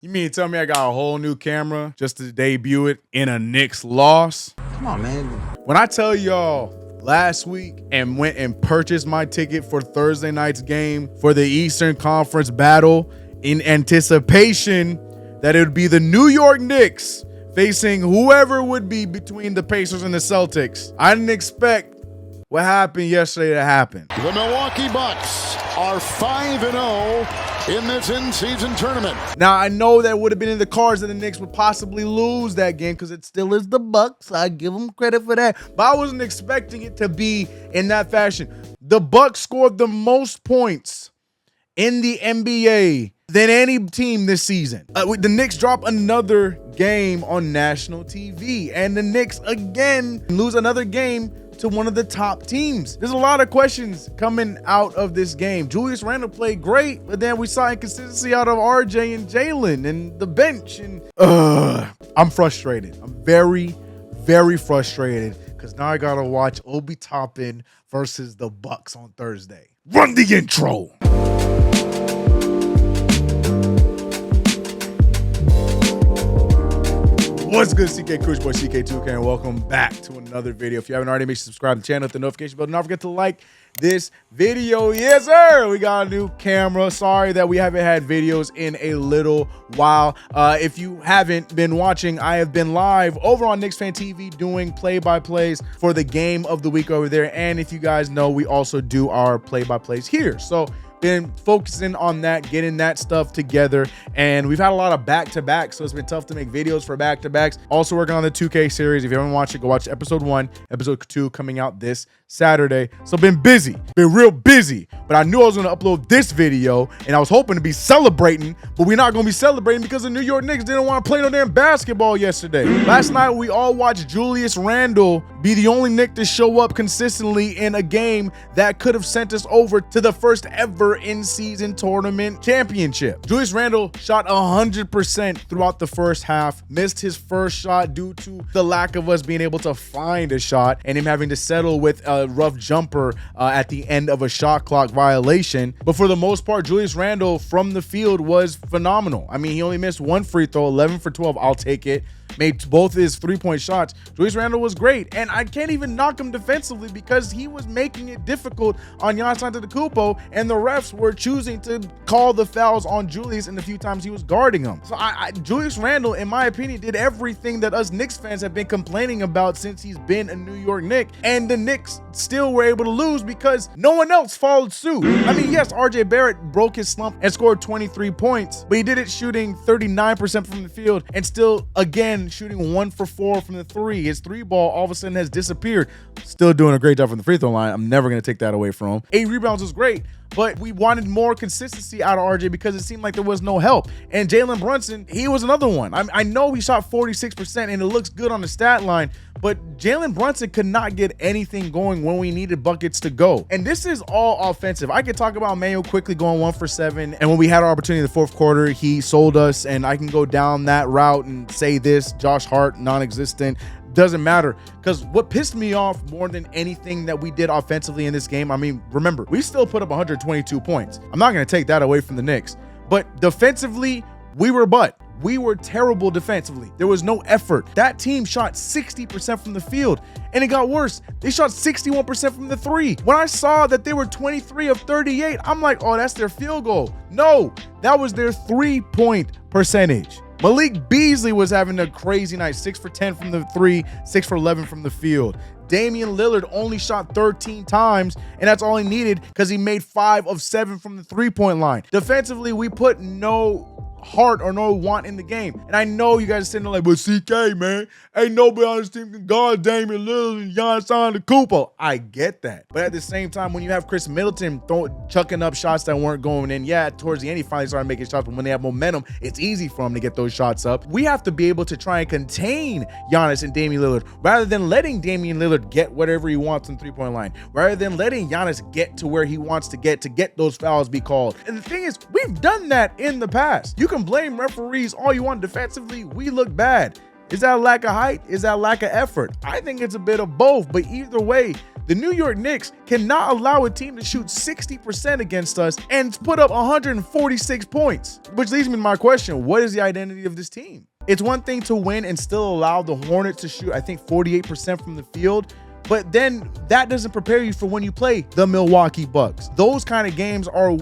You mean to tell me I got a whole new camera just to debut it in a Knicks loss? Come on, man. When I tell y'all last week and went and purchased my ticket for Thursday night's game for the Eastern Conference battle in anticipation that it would be the New York Knicks facing whoever would be between the Pacers and the Celtics, I didn't expect what happened yesterday to happen. The Milwaukee Bucks are 5-0 in this in-season tournament. Now, I know that would have been in the cards that the Knicks would possibly lose that game because it still is the Bucks. I give them credit for that. But I wasn't expecting it to be in that fashion. The Bucks scored the most points in the NBA than any team this season. The Knicks drop another game on national TV, and the Knicks again lose another game to one of the top teams. There's a lot of questions coming out of this game. Julius Randle played great, but then we saw inconsistency out of RJ and Jalen and the bench. And I'm frustrated. I'm very, very frustrated because now I gotta watch Obi Toppin versus the Bucks on Thursday. Run the intro. What's good, CK Kush Boy, CK2K, and welcome back to another video. If you haven't already, make sure to subscribe to the channel, hit the notification bell. Don't forget to like this video. Yes, sir. We got a new camera. Sorry that we haven't had videos in a little while. If you haven't been watching, I have been live over on Knicks Fan TV doing play-by-plays for the game of the week over there. And if you guys know, we also do our play-by-plays here. So been focusing on that, getting that stuff together, and we've had a lot of back-to-back, so it's been tough to make videos for back-to-backs. Also working on the 2K series. If you haven't watched it, go watch episode 1, episode 2 coming out this Saturday. So been busy, been real busy, but I knew I was going to upload this video, and I was hoping to be celebrating, but we're not going to be celebrating because the New York Knicks didn't want to play no damn basketball yesterday. Last night, we all watched Julius Randle be the only Knick to show up consistently in a game that could have sent us over to the first ever in-season tournament championship. Julius Randle shot 100% throughout the first half, missed his first shot due to the lack of us being able to find a shot and him having to settle with a rough jumper at the end of a shot clock violation. But for the most part, Julius Randle from the field was phenomenal. I mean, he only missed one free throw, 11 for 12. I'll take it. Made both his three-point shots. Julius Randle was great, and I can't even knock him defensively because he was making it difficult on Giannis Antetokounmpo, and the refs were choosing to call the fouls on Julius in the few times he was guarding him. So Julius Randle, in my opinion, did everything that us Knicks fans have been complaining about since he's been a New York Knick, and the Knicks still were able to lose because no one else followed suit. I mean, yes, RJ Barrett broke his slump and scored 23 points, but he did it shooting 39% from the field and still, again, shooting 1 for 4 from the three. His three ball all of a sudden has disappeared. Still doing a great job from the free throw line. I'm never going to take that away from him. 8 rebounds was great, but we wanted more consistency out of RJ because it seemed like there was no help. And Jalen Brunson, he was another one. I know he shot 46% and it looks good on the stat line, but Jalen Brunson could not get anything going when we needed buckets to go. And this is all offensive. I could talk about Mayo quickly going 1 for 7. And when we had our opportunity in the fourth quarter, he sold us, and I can go down that route and say this, Josh Hart, non-existent. Doesn't matter, because what pissed me off more than anything that we did offensively in this game, I mean, remember, we still put up 122 points. I'm not going to take that away from the Knicks, but defensively, we were terrible defensively. There was no effort. That team shot 60% from the field, and it got worse. They shot 61% from the three. When I saw that they were 23 of 38, I'm like, oh, that's their field goal. No, that was their 3-point percentage. Malik Beasley was having a crazy night, 6 for 10 from the three, 6 for 11 from the field. Damian Lillard only shot 13 times, and that's all he needed because he made 5 of 7 from the three-point line. Defensively, we put no heart or no want in the game. And I know you guys are sitting there like, but CK, man, ain't nobody on this team can guard Damian Lillard and Giannis Antetokounmpo. I get that. But at the same time, when you have Chris Middleton chucking up shots that weren't going in, yeah, towards the end, he finally started making shots, but when they have momentum, it's easy for him to get those shots up. We have to be able to try and contain Giannis and Damian Lillard rather than letting Damian Lillard get whatever he wants on the three-point line, rather than letting Giannis get to where he wants to get those fouls be called. And the thing is, we've done that in the past. You can blame referees all you want. Defensively, we look bad. Is that a lack of height? Is that a lack of effort? I think it's a bit of both, but either way, the New York Knicks cannot allow a team to shoot 60% against us and put up 146 points, which leads me to my question. What is the identity of this team? It's one thing to win and still allow the Hornets to shoot, I think, 48% from the field, but then that doesn't prepare you for when you play the Milwaukee Bucks. Those kind of games are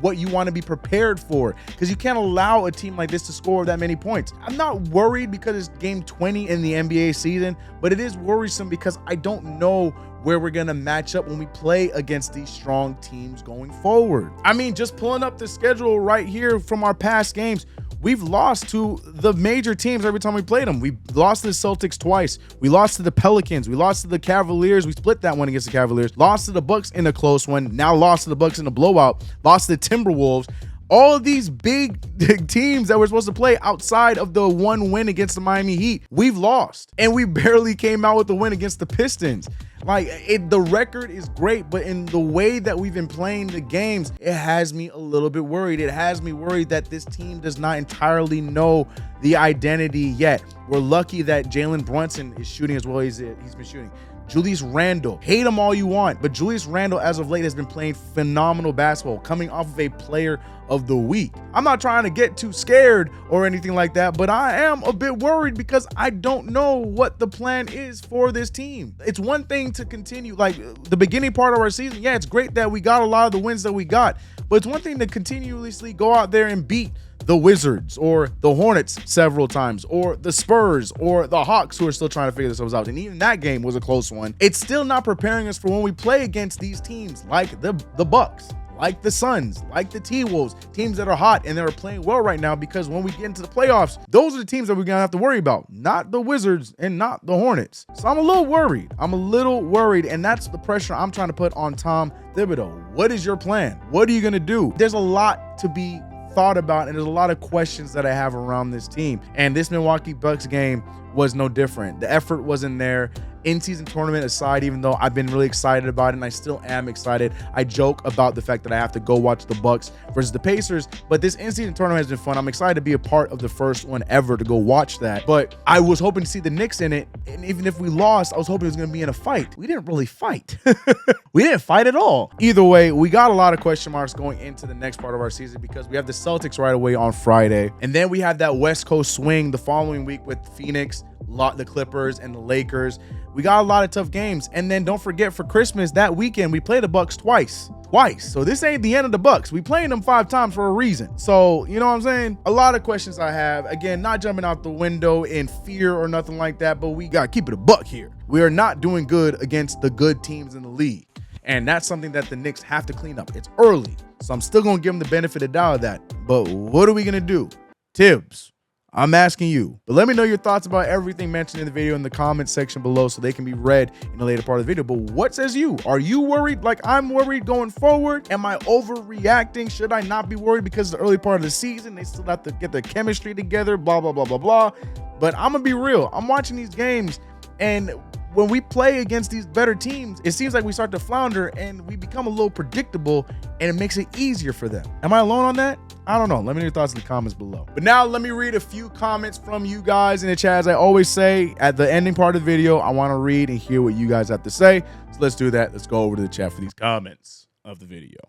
what you want to be prepared for, because you can't allow a team like this to score that many points. I'm not worried because it's game 20 in the NBA season, but it is worrisome because I don't know where we're going to match up when we play against these strong teams going forward. I mean, just pulling up the schedule right here from our past games, we've lost to the major teams every time we played them. We lost to the Celtics twice. We lost to the Pelicans. We lost to the Cavaliers. We split that one against the Cavaliers. Lost to the Bucks in a close one. Now lost to the Bucks in a blowout. Lost to the Timberwolves. All of these big teams that we're supposed to play outside of the one win against the Miami Heat, we've lost. And we barely came out with the win against the Pistons. Like, the record is great, but in the way that we've been playing the games, it has me a little bit worried. It has me worried that this team does not entirely know the identity yet. We're lucky that Jalen Brunson is shooting as well as he's been shooting. Julius Randle, hate him all you want, but Julius Randle as of late has been playing phenomenal basketball, coming off of a player of the week. I'm not trying to get too scared or anything like that, but I am a bit worried because I don't know what the plan is for this team. It's one thing to continue, like the beginning part of our season, yeah, it's great that we got a lot of the wins that we got, but it's one thing to continuously go out there and beat the Wizards or the Hornets several times, or the Spurs or the Hawks, who are still trying to figure themselves out. And even that game was a close one. It's still not preparing us for when we play against these teams like the Bucks, like the Suns, like the T-Wolves, teams that are hot and that are playing well right now, because when we get into the playoffs, those are the teams that we're gonna have to worry about, not the Wizards and not the Hornets. So I'm a little worried. And that's the pressure I'm trying to put on Tom Thibodeau. What is your plan? What are you gonna do? There's a lot to be thought about, and there's a lot of questions that I have around this team. And this Milwaukee Bucks game was no different. The effort wasn't there. In-season tournament aside, even though I've been really excited about it, and I still am excited, I joke about the fact that I have to go watch the Bucks versus the Pacers, but this in-season tournament has been fun. I'm excited to be a part of the first one ever, to go watch that. But I was hoping to see the Knicks in it, and even if we lost, I was hoping it was going to be in a fight. We didn't really fight. We didn't fight at all. Either way, we got a lot of question marks going into the next part of our season, because we have the Celtics right away on Friday, and then we have that West Coast swing the following week with Phoenix, the Clippers, and the Lakers. We got a lot of tough games. And then don't forget, for Christmas that weekend, we play the Bucks twice. So this ain't the end of the Bucks. We playing them 5 times for a reason. So, you know what I'm saying? A lot of questions I have. Again, not jumping out the window in fear or nothing like that, but we got to keep it a buck here. We are not doing good against the good teams in the league. And that's something that the Knicks have to clean up. It's early, so I'm still going to give them the benefit of the doubt of that. But what are we going to do? Tibbs, I'm asking you. But let me know your thoughts about everything mentioned in the video in the comments section below, so they can be read in the later part of the video. But what says you? Are you worried like I'm worried going forward? Am I overreacting? Should I not be worried because it's the early part of the season? They still have to get their chemistry together, blah, blah, blah, blah, blah. But I'm going to be real. I'm watching these games, and when we play against these better teams, it seems like we start to flounder and we become a little predictable, and it makes it easier for them. Am I alone on that? I don't know. Let me know your thoughts in the comments below. But now let me read a few comments from you guys in the chat. As I always say at the ending part of the video, I want to read and hear what you guys have to say. So let's do that. Let's go over to the chat for these comments of the video.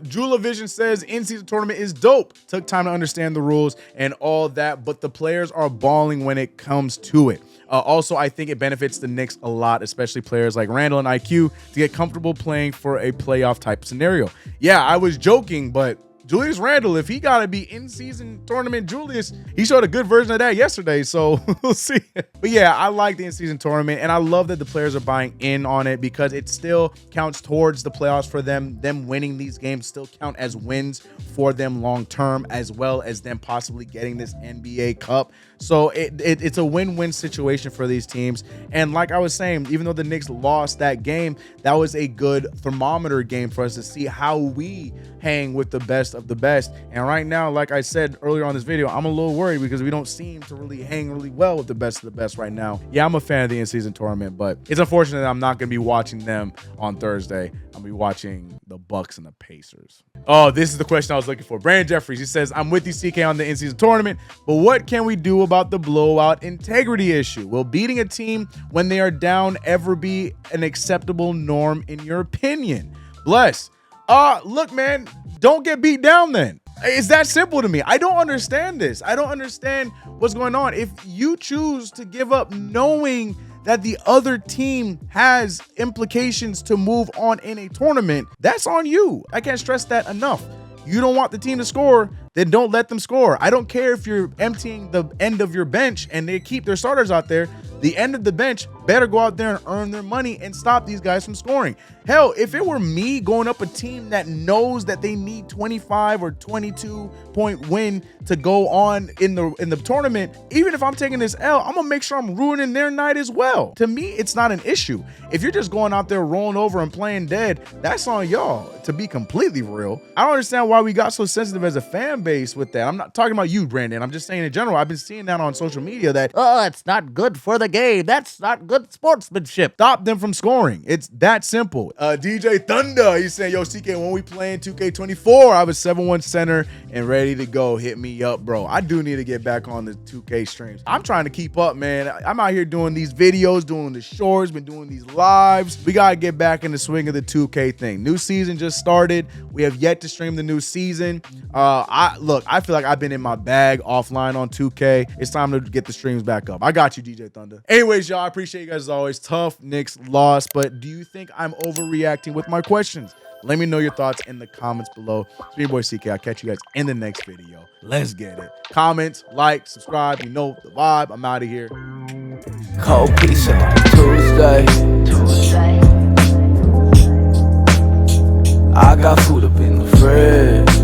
Jula Vision says, in-season tournament is dope. Took time to understand the rules and all that, but the players are balling when it comes to it. Also, I think it benefits the Knicks a lot, especially players like Randall and IQ, to get comfortable playing for a playoff type scenario. Yeah, I was joking, but Julius Randle, if he got to be in-season tournament Julius, he showed a good version of that yesterday, so we'll see. But yeah, I like the in-season tournament, and I love that the players are buying in on it, because it still counts towards the playoffs for them. Them winning these games still count as wins for them long-term, as well as them possibly getting this NBA Cup. So it's a win-win situation for these teams. And like I was saying, even though the Knicks lost that game, that was a good thermometer game for us to see how we hang with the best of the best. And right now, like I said earlier on this video, I'm a little worried because we don't seem to really hang really well with the best of the best right now. Yeah, I'm a fan of the in-season tournament, but it's unfortunate that I'm not going to be watching them on Thursday. I'll be watching the Bucks and the Pacers. Oh, this is the question I was looking for. Brandon Jeffries, he says, I'm with you, CK, on the in-season tournament, but what can we do about the blowout integrity issue? Will beating a team when they are down ever be an acceptable norm in your opinion? Bless. Look, man, don't get beat down then. It's that simple to me. I don't understand this. I don't understand what's going on. If you choose to give up knowing that the other team has implications to move on in a tournament, that's on you. I can't stress that enough. You don't want the team to score, then don't let them score. I don't care if you're emptying the end of your bench and they keep their starters out there. The end of the bench better go out there and earn their money and stop these guys from scoring. Hell, if it were me going up a team that knows that they need 25 or 22 point win to go on in the tournament, even if I'm taking this L, I'm gonna make sure I'm ruining their night as well. To me, it's not an issue. If you're just going out there rolling over and playing dead, that's on y'all, to be completely real. I don't understand why we got so sensitive as a fan base with that. I'm not talking about you, Brandon. I'm just saying in general. I've been seeing that on social media that, oh, it's not good for the game. That's not good sportsmanship. Stop them from scoring. It's that simple. DJ Thunder, he's saying, yo, CK, when we playing 2K24, I was 7-1 center and ready to go. Hit me up, bro. I do need to get back on the 2K streams. I'm trying to keep up, man. I'm out here doing these videos, doing the shorts, been doing these lives. We got to get back in the swing of the 2K thing. New season just started. We have yet to stream the new season. I feel like I've been in my bag offline on 2K. It's time to get the streams back up. I got you, DJ Thunder. Anyways, y'all, I appreciate you guys as always. Tough Knicks loss, but do you think I'm overreacting with my questions? Let me know your thoughts in the comments below. It's your boy CK. I'll catch you guys in the next video. Let's get it. Comment, like, subscribe. You know the vibe. I'm out of here. Cold pizza like Tuesday. I got food up in the fridge.